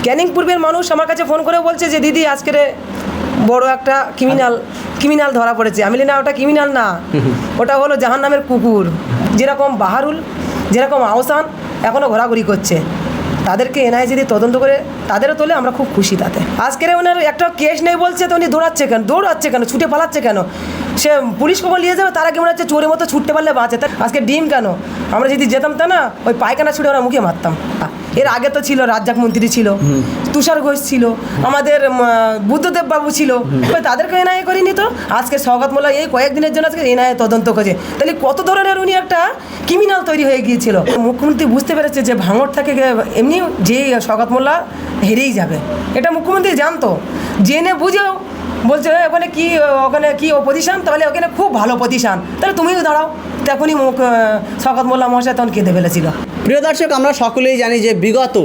ক্যানিং পূর্বের মানুষ আমার কাছে ফোন করে বলছে যে দিদি আজকের বড় একটা ক্রিমিনাল ধরা পড়েছে। আমি বলি না, ওটা ক্রিমিনাল না, ওটা হলো জাহান্নামের কুকুর। যেরকম বাহারুল, যেরকম আহসান এখনও ঘোরাঘুরি করছে, তাদেরকে এনআইএ যদি তদন্ত করে তাদেরও তোলে আমরা খুব খুশি তাতে। আজকের ওনার একটা কেস নেই বলছে, তো উনি দৌড়াচ্ছে কেন, ছুটে পালাচ্ছে কেন? সে পুলিশ কখন নিয়ে যাবে তার আগে মনে হচ্ছে চোরের মতো ছুটতে পারলে বাঁচে। আজকে ডিম কেন? আমরা যদি যেতাম তা না, ওই পায়খানা ছুটে ওরা মুখে মারতাম। এর আগে তো ছিল রাজ্জাক মন্ত্রী ছিল, তুষার ঘোষ ছিল, আমাদের বুদ্ধদেব বাবু ছিল, তাদেরকে এনআইএ করিনি। তো আজকে শওকত মোল্লা এই কয়েকদিনের জন্য আজকে এনআইএ তদন্ত করছে, তাহলে কত ধরনের উনি একটা ক্রিমিনাল তৈরি হয়ে গিয়েছিল। মুখ্যমন্ত্রী বুঝতে পেরেছে যে ভাঙড় থেকে এমনি যে শওকত মোল্লা হেরেই যাবে, এটা মুখ্যমন্ত্রী জানতো, জেনে বুঝেও বলছে ওখানে কি অপোজিশন, তাহলে ওখানে খুব ভালো পজিশন, তাহলে তুমিও দাঁড়াও। তখনই শওকত মোল্লা মহাশয় তখন কেঁদে ফেলেছিল। প্রিয় দর্শক, আমরা সকলেই জানি যে বিগত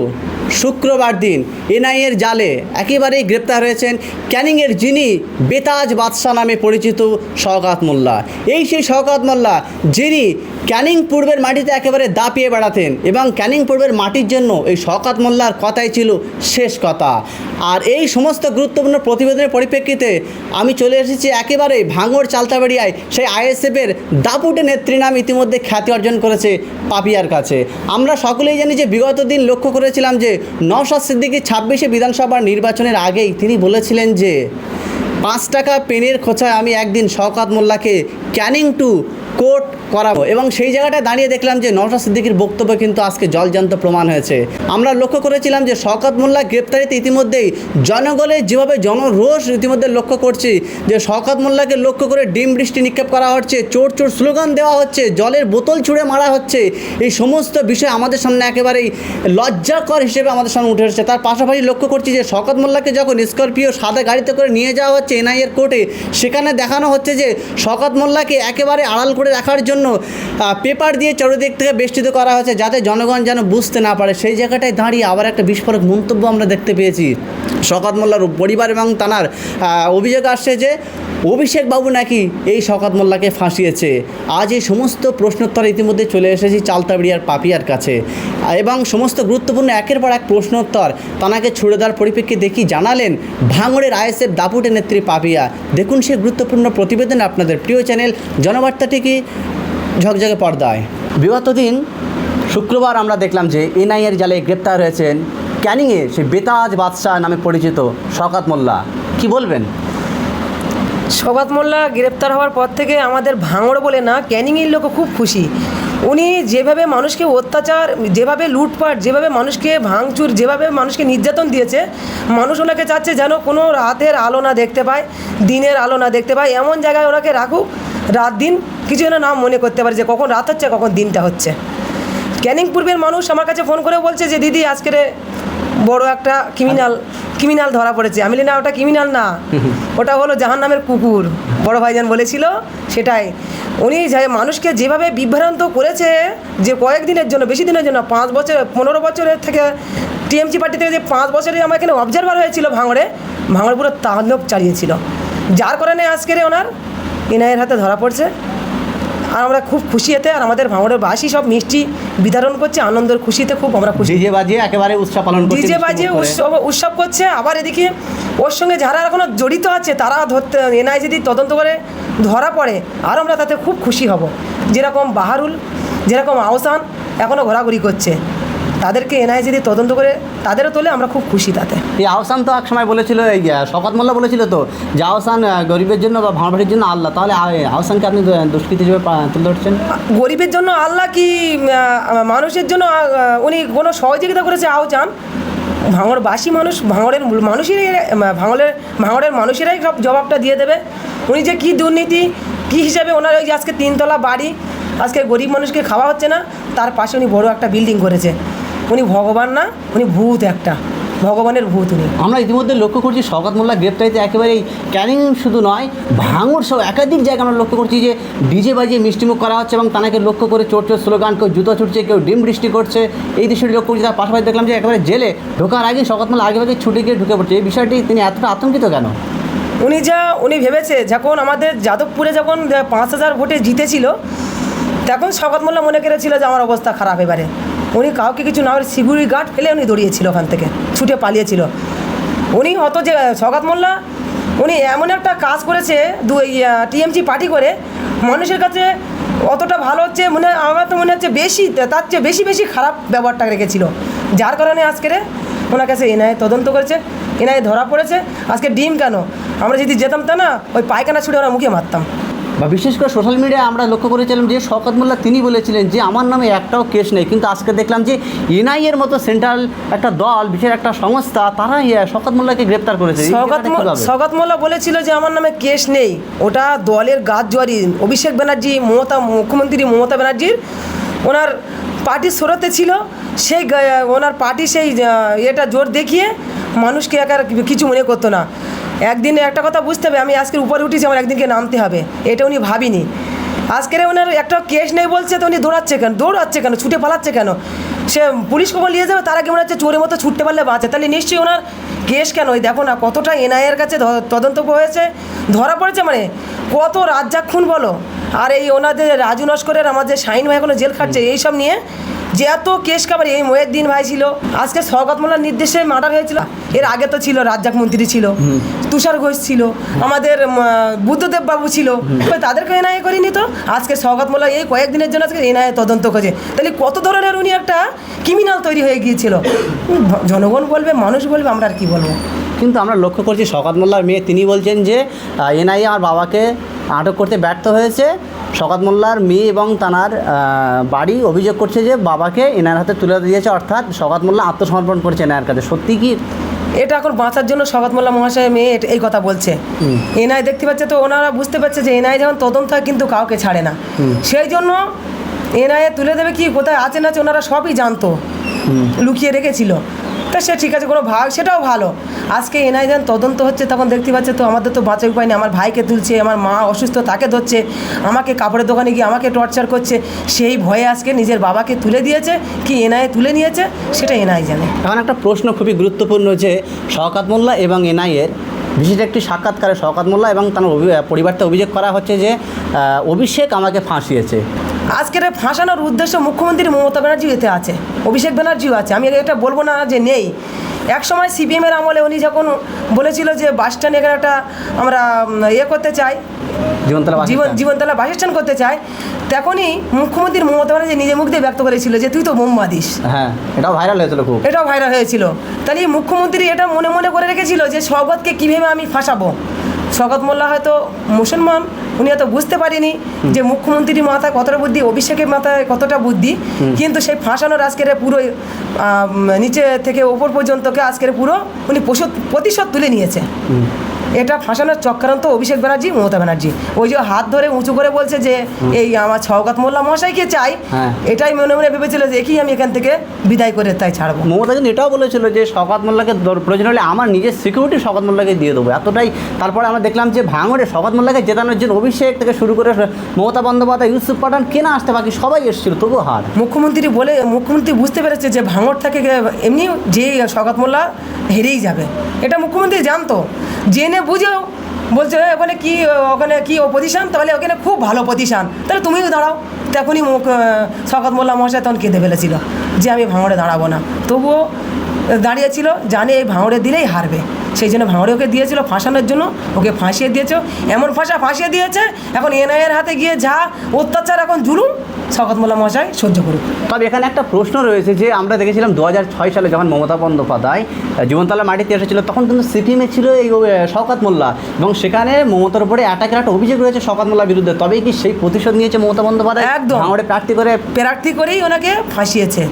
শুক্রবার দিন এনআইএর জালে একেবারেই গ্রেপ্তার হয়েছেন ক্যানিংয়ের যিনি বেতাজ বাদশাহ নামে পরিচিত শওকত মোল্লা। এই সেই শওকত মোল্লা যিনি ক্যানিং পূর্বের মাটিতে একেবারে দাপিয়ে বেড়াতেন, এবং ক্যানিং পূর্বের মাটির জন্য এই শওকত মোল্লার কথাই ছিল শেষ কথা। আর এই সমস্ত গুরুত্বপূর্ণ প্রতিবেদনের পরিপ্রেক্ষিতে আমি চলে এসেছি একেবারে ভাঙড় চালতাবাড়িয়ায় সেই আইএসএফের দাপুটে নেত্রী নাম ইতিমধ্যে খ্যাতি অর্জন করেছে পাপিয়ার কাছে। আমরা সকলেই জানি যে বিগত দিন লক্ষ্য করেছিলাম যে নওশাদ সিদ্দিকী 26শে বিধানসভা নির্বাচনের আগেই তিনি বলেছিলেন যে 5 টাকা পেনের খোঁচায় আমি একদিন শওকত মোল্লাকে ক্যানিং টু কোর্ট করাবো, এবং সেই জায়গাটায় দাঁড়িয়ে দেখলাম যে নওশাদ সিদ্দিকীর বক্তব্য কিন্তু আজকে জলজান্ত প্রমাণ হয়েছে। আমরা লক্ষ্য করেছিলাম যে শওকত মোল্লা গ্রেপ্তারিতে ইতিমধ্যেই জনগণের যেভাবে জনরোষ ইতিমধ্যে লক্ষ্য করছি, যে শওকত মোল্লাকে লক্ষ্য করে ডিম বৃষ্টি নিক্ষেপ করা হচ্ছে, চোর চোর স্লোগান দেওয়া হচ্ছে, জলের বোতল ছুঁড়ে মারা হচ্ছে, এই সমস্ত বিষয় আমাদের সামনে একেবারেই লজ্জাকর হিসেবে আমাদের সামনে উঠে এসেছে। তার পাশাপাশি লক্ষ্য করছি যে শওকত মোল্লাকে যখন স্করপিও সাদা গাড়িতে করে নিয়ে যাওয়া হচ্ছে এনআইএর কোর্টে, সেখানে দেখানো হচ্ছে যে শওকত মোল্লাকে একেবারে আড়াল করে রাখার জন্য পেপার দিয়ে চারিদিক থেকে বেষ্টিত করা হয়েছে, যাতে জনগণ যেন বুঝতে না পারে। সেই জায়গাটায় দাঁড়িয়ে আবার একটা বিস্ফোরক মন্তব্য আমরা দেখতে পেয়েছি শওকত মোল্লার পরিবার এবং তার অভিযোগ আসছে যে অভিষেক বাবু নাকি এই শওকত মোল্লাকে ফাঁসিয়েছে। আজ এই সমস্ত প্রশ্নোত্তর ইতিমধ্যে চলে এসেছি চালতাবাড়িয়ার পাপিয়ার কাছে, এবং সমস্ত গুরুত্বপূর্ণ একের পর এক প্রশ্নোত্তর তানাকে ছুড়ে দেওয়ার পরিপ্রেক্ষিতে দেখি জানালেন ভাঙড়ের আইএসএফ দাপুটে নেত্রী পাপিয়া। দেখুন সেই গুরুত্বপূর্ণ প্রতিবেদন আপনাদের প্রিয় চ্যানেল জনবার্তা টিভি ঝকঝকে পর্দায়। বিগত দিন শুক্রবার আমরা দেখলাম যে এনআইএর জালে গ্রেপ্তার হয়েছেন ক্যানিংয়ে সেই বেতাজ বাদশাহ নামে পরিচিত শওকত মোল্লা। কি বলবেন? শওকত মোল্লা গ্রেপ্তার হওয়ার পর থেকে আমাদের ভাঙড় বলে না, ক্যানিংয়ের লোকও খুব খুশি। উনি যেভাবে মানুষকে অত্যাচার, যেভাবে লুটপাট, যেভাবে মানুষকে ভাঙচুর, যেভাবে মানুষকে নির্যাতন দিয়েছে, মানুষ ওনাকে চাচ্ছে যেন কোনো রাতের আলো না দেখতে পায়, দিনের আলো না দেখতে পায়, এমন জায়গায় ওনাকে রাখুক, রাত দিন কিছু যেন না মনে করতে পারে যে কখন রাত হচ্ছে কখন দিনটা হচ্ছে। ক্যানিং পূর্বের মানুষ আমার কাছে ফোন করে বলছে যে দিদি আজকের বড় একটা ক্রিমিনাল ধরা পড়েছে। আমি বলি না, ওটা ক্রিমিনাল না, ওটা হলো জাহান্নামের কুকুর। বড় ভাইজান বলেছিল সেটাই। উনি মানুষকে যেভাবে বিভ্রান্ত করেছে, যে কয়েকদিনের জন্য, বেশি দিনের জন্য, 5 বছর 15 বছরের থেকে টিএমসি পার্টি থেকে যে 5 বছরে আমার এখানে অবজারভার হয়েছিল ভাঙড়ে পুরো তাণ্ডব চালিয়েছিল, যার কারণে আজকের ওনার এনআইএর হাতে ধরা পড়ছে। আর আমরা খুব খুশি এতে, আর আমাদের ভাঙড়ের বাসী সব মিষ্টি বিতরণ করছে, আনন্দের খুশিতে খুব আমরা খুশি। ডিজে বাজিয়ে একেবারে উৎসব পালন করছে, ডিজে বাজিয়ে উৎসব করছে। আবার এদিকে ওর সঙ্গে যারা এখনও জড়িত আছে তারা ধরতে, এনআইএ যদি তদন্ত করে ধরা পড়ে আর আমরা তাতে খুব খুশি হব। যেরকম বাহারুল, যেরকম আহসান এখনও ঘোরাঘুরি করছে, তাদেরকে এনআইএ যদি তদন্ত করে তাদেরও তোলে আমরা খুব খুশি তাতে। এই আহসান তো এক সময় বলেছিল, এই শওকত মোল্লা বলেছিল তো যে আহসান গরিবের জন্য বা ভাঙড়বাড়ির জন্য আল্লাহ, তাহলে আহসানকে আপনি দুষ্কৃতী হিসেবে তুলে ধরছেন? গরিবের জন্য আল্লাহ কি মানুষের জন্য উনি কোনো সহযোগিতা করেছে আহসান? ভাঙড়বাসী মানুষ, ভাঙড়ের মানুষেরাই সব জবাবটা দিয়ে দেবে। উনি যে কী দুর্নীতি, কী হিসাবে ওনার ওই যে আজকে 3 তলা বাড়ি, আজকে গরিব মানুষকে খাওয়া হচ্ছে না, তার পাশে উনি বড় একটা বিল্ডিং করেছে। উনি ভগবান না, উনি ভূত, একটা ভগবানের ভূত উনি। আমরা ইতিমধ্যে লক্ষ্য করছি শওকত মোল্লা গ্রেপ্তারিতে একেবারেই ক্যানিং শুধু নয়, ভাঙড় সহ একাধিক জায়গায় আমরা লক্ষ্য করছি যে ডিজে বাজিয়ে মিষ্টিমুখ করা হচ্ছে, এবং তাকে লক্ষ্য করে চোর চোর স্লোগান, কেউ জুতো ছুটছে, কেউ ডিম বৃষ্টি করছে, এই দৃশ্যটি লক্ষ্য করছি। তার পাশাপাশি দেখলাম যে একেবারে জেলে ঢোকার আগে শওকত মোল্লা আগে ছুটে গিয়ে ঢুকে পড়ছে। এই বিষয়টি তিনি এতটা আতঙ্কিত কেন? উনি ভেবেছে যখন আমাদের যাদবপুরে যখন 5000 ভোটে জিতেছিল, তখন শওকত মোল্লা মনে করেছিল যে আমার অবস্থা খারাপ এবারে, উনি কাউকে কিছু না করে সিকিউরিটি গার্ড ফেলে উনি দৌড়িয়েছিল ওখান থেকে, ছুটে পালিয়েছিল। উনি অত যে সওগাত মোল্লা উনি এমন একটা কাজ করেছে টিএমসি পার্টি করে মানুষের কাছে অতটা ভালো হচ্ছে আমার তো মনে হচ্ছে বেশি তার চেয়ে বেশি খারাপ ব্যবহারটা রেখেছিল, যার কারণে আজকের ওনার কাছে এনআইএ তদন্ত করেছে, এনআইএ ধরা পড়েছে। আজকে ডিম কেন, আমরা যদি যেতাম তা না ওই পায়খানা ছুটে ওরা মুখে মারতাম। বা বিশেষ করে সোশ্যাল মিডিয়ায় আমরা লক্ষ্য করেছিলাম যে শওকত মোল্লা তিনি বলেছিলেন যে আমার নামে একটাও কেস নেই, কিন্তু আজকে দেখলাম যে এনআইএর মতো সেন্ট্রাল একটা দল, বিশেষ একটা সংস্থা, তারা শওকত মোল্লাকে গ্রেপ্তার করেছে। শওকত মোল্লা বলেছিল যে আমার নামে কেস নেই, ওটা দলের গাছজুয়ারি। অভিষেক ব্যানার্জি মুখ্যমন্ত্রী মমতা ব্যানার্জির ওনার পার্টির স্রোতে ছিল, সেই ওনার পার্টি সেই এটা জোর দেখিয়ে মানুষকে একার কিছু মনে করতো না। একদিনে একটা কথা বুঝতে হবে, আমি আজকের উপরে উঠেছি, আমার একদিনকে নামতে হবে, এটা উনি ভাবিনি। আজকের ওনার একটা কেস নেই বলছে তো উনি দৌড়াচ্ছে কেন, ছুটে পালাচ্ছে কেন? সে পুলিশ কখন নিয়ে যাবে তার আগে মনে হচ্ছে চোরের মতো ছুটতে পারলে বাঁচে, তাহলে নিশ্চয়ই ওনার কেস কেন? ওই দেখো না কতটা এনআইএর কাছে তদন্ত হয়েছে, ধরা পড়েছে, মানে কত রাজ্জাক খুন বলো। আর এই ওনাদের রাজু নস্করের আমাদের শাহিন ভাই এখনো জেল খাটছে, এইসব নিয়ে যে এত কেস কাবার। এই মহিউদ্দিন ভাই ছিল, আজকে শওকত মোল্লার নির্দেশে মার্ডার হয়েছিল। এর আগে তো ছিল রাজ্জাক মন্ত্রী ছিল, তুষার ঘোষ ছিল, আমাদের বুদ্ধদেব বাবু ছিল, তাদেরকে এনআইএ করিনি তো। আজকে শওকত মোল্লা এই কয়েকদিনের জন্য আজকে এনআইএ তদন্ত করছে, তাহলে কত ধরনের উনি একটা ক্রিমিনাল তৈরি হয়ে গিয়েছিল। জনগণ বলবে, মানুষ বলবে, আমরা আর কি বলবো। কিন্তু আমরা লক্ষ্য করছি শওকত মোল্লার মেয়ে তিনি বলছেন যে এনআইএ আমার বাবাকে আটক করতে ব্যর্থ হয়েছে। শওকত মোল্লার মেয়ে এবং তানার বাড়ি অভিযোগ করছে যে বাবাকে এনআইএর হাতে তুলে দিয়েছে, অর্থাৎ শওকত মোল্লা আত্মসমর্পণ করছে এনআইএর কাছে। সত্যি কি এটা এখন বাঁচার জন্য শওকত মোল্লা মহাশয়ের মেয়ে এই কথা বলছে? এনআই দেখতে পাচ্ছে তো, ওনারা বুঝতে পারছে যে এনআই যখন তদন্ত হয় কিন্তু কাউকে ছাড়ে না, সেই জন্য এনআইএ তুলে দেবে কি কোথায় আছে না আছে ওনারা সবই জানতো, লুকিয়ে রেখেছিল। তা সে ঠিক আছে, কোনো ভাগ, সেটাও ভালো। আজকে এনআই যখন তদন্ত হচ্ছে তখন দেখতে পাচ্ছে তো আমাদের তো বাঁচার উপায় নেই, আমার ভাইকে তুলছে, আমার মা অসুস্থ তাকে ধরছে, আমাকে কাপড়ের দোকানে গিয়ে আমাকে টর্চার করছে, সেই ভয়ে আজকে নিজের বাবাকে তুলে দিয়েছে কি এনআইএ তুলে নিয়েছে সেটা এনআই জানে। এখন একটা প্রশ্ন খুবই গুরুত্বপূর্ণ যে শওকত মোল্লা এবং এনআইএর বিশেষ একটি সাক্ষাৎকারে শওকত মোল্লা এবং তার পরিবারতে অভিযোগ করা হচ্ছে যে অভিষেক আমাকে ফাঁসিয়েছে। আজকের ফাঁসানোর উদ্দেশ্য মুখ্যমন্ত্রী মমতা ব্যানার্জিও এতে আছে, অভিষেক ব্যানার্জিও আছে। আমি এটা বলবো না যে নেই। একসময় সিপিএমের আমলে উনি যখন বলেছিল যে বাস স্ট্যান্ড এখানে একটা আমরা করতে চাই, জীবনতলা বাস স্ট্যান্ড করতে চাই, তখনই মুখ্যমন্ত্রী মমতা ব্যানার্জি নিজে মুখ দিয়ে ব্যক্ত করেছিল যে তুই তো বোম্বা দিস। হ্যাঁ, এটাও ভাইরাল হয়েছিল, এটাও ভাইরাল হয়েছিল। তাহলে মুখ্যমন্ত্রী এটা মনে মনে করে রেখেছিল যে শওকতকে কীভাবে আমি ফাঁসাবো। শওকত মোল্লা হয়তো মুসলমান, উনি হয়তো বুঝতে পারেনি যে মুখ্যমন্ত্রীর মাথায় কতটা বুদ্ধি, অভিষেকের মাথায় কতটা বুদ্ধি, কিন্তু সেই ফাঁসানোর আজকের পুরো নিচে থেকে ওপর পর্যন্তকে আজকের পুরো উনি প্রতিশোধ তুলে নিয়েছে। এটা ফাঁসানোর চক্রান্ত অভিষেক ব্যানার্জি, মমতা ব্যানার্জি। ওই যে হাত ধরে উঁচু করে বলছে যে এই আমার শওকত মোল্লা মশাইকে চাই, এটাই মনে মনে ভেবেছিল যে কি আমি এখান থেকে বিদায় করে তাই ছাড়বো। মমতা কিন্তু এটাও বলেছিল যে শওকত মোল্লাকে প্রয়োজন হলে আমার নিজের সিকিউরিটি শওকত মোল্লাকে দিয়ে দেবো, এতটাই। তারপরে আমরা দেখলাম যে ভাঙড়ে শওকত মোল্লাকে জেতানোর জন্য অভিষেক থেকে শুরু করে মমতা বন্দ্যোপাধ্যায়, ইউসুফ পাঠান, কেনা আসতে বাকি সবাই এসেছিল, তবুও হার। মুখ্যমন্ত্রী বুঝতে পেরেছে যে ভাঙড় থেকে এমনি যে শওকত মোল্লা হেরেই যাবে, এটা মুখ্যমন্ত্রী জানতো, জেনে বুঝেও বলছে ওখানে কি অপোজিশন, তাহলে ওখানে খুব ভালো পজিশান, তাহলে তুমিও দাঁড়াও। তখনই শওকত মোল্লা মহাশয় তখন কেঁদে ফেলেছিল যে আমি ভাঙড়ে দাঁড়াবো না, তবুও দাঁড়িয়েছিল, জানে এই ভাঙড়ে দিলেই হারবে, সেই জন্য ভাঙড়ে ওকে দিয়েছিল ফাঁসানোর জন্য, ওকে ফাঁসিয়ে দিয়েছে, এমন ফাঁসিয়ে দিয়েছে। এখন এনআইএর হাতে গিয়ে যা অত্যাচার, এখন জুলুম শওকত মোল্লা মহাশয় সহ্য করুক। তবে এখানে একটা প্রশ্ন রয়েছে যে আমরা দেখেছিলাম 2006 সালে যখন মমতা বন্দ্যোপাধ্যায় জীবনতলা মাটিতে এসেছিল, তখন কিন্তু সিপিএমে ছিল এই শওকত মোল্লা, এবং সেখানে মমতার উপরে অ্যাটাকের একটা অভিযোগ রয়েছে শওকত মোল্লার বিরুদ্ধে। তবে কি সেই প্রতিশোধ নিয়েছে মমতা বন্দ্যোপাধ্যায়? একদম, ভাঙড়ে প্রার্থী করেই ওনাকে ফাঁসিয়েছে।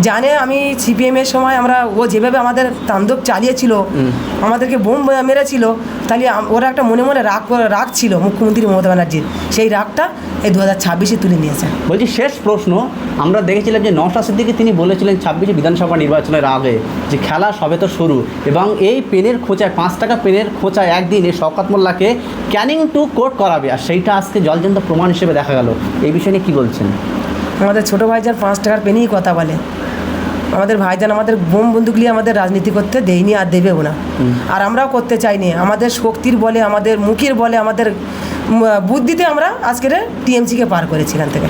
জানে আমি সিপিএমের সময় ও যেভাবে আমাদের তাণ্ডব চালিয়েছিল, আমাদেরকে বোম মেরেছিল, তাহলে ওরা একটা মনে মনে রাগ ছিল মুখ্যমন্ত্রী মমতা ব্যানার্জির, সেই রাগটা এই 2026-এ তুলে নিয়েছে। বলছি শেষ প্রশ্ন, আমরা দেখেছিলাম যে নওশাদ সিদ্দিকী তিনি বলেছিলেন 26 বিধানসভা নির্বাচনের আগে যে খেলা সবে তো শুরু, এবং এই পেনের খোঁচায় 5 টাকা পেনের খোঁচায় একদিনে শওকত মোল্লাকে ক্যানিং টু কোর্ট করাবে, আর সেইটা আজকে জলজন্ত প্রমাণ হিসেবে দেখা গেল। এই বিষয়ে নিয়ে কী বলছেন? আমাদের ছোটো ভাইজান 5 টাকার পেনেই কথা বলে, আমাদের ভাইজান আমাদের বোম বন্দুক নিয়ে আমাদের রাজনীতি করতে দেয়নি আর দেবেও না, আর আমরাও করতে চাইনি। আমাদের শক্তির বলে, আমাদের মুখের বলে, আমাদের বুদ্ধিতে আমরা আজকের টিএমসিকে পার করেছি এখান থেকে।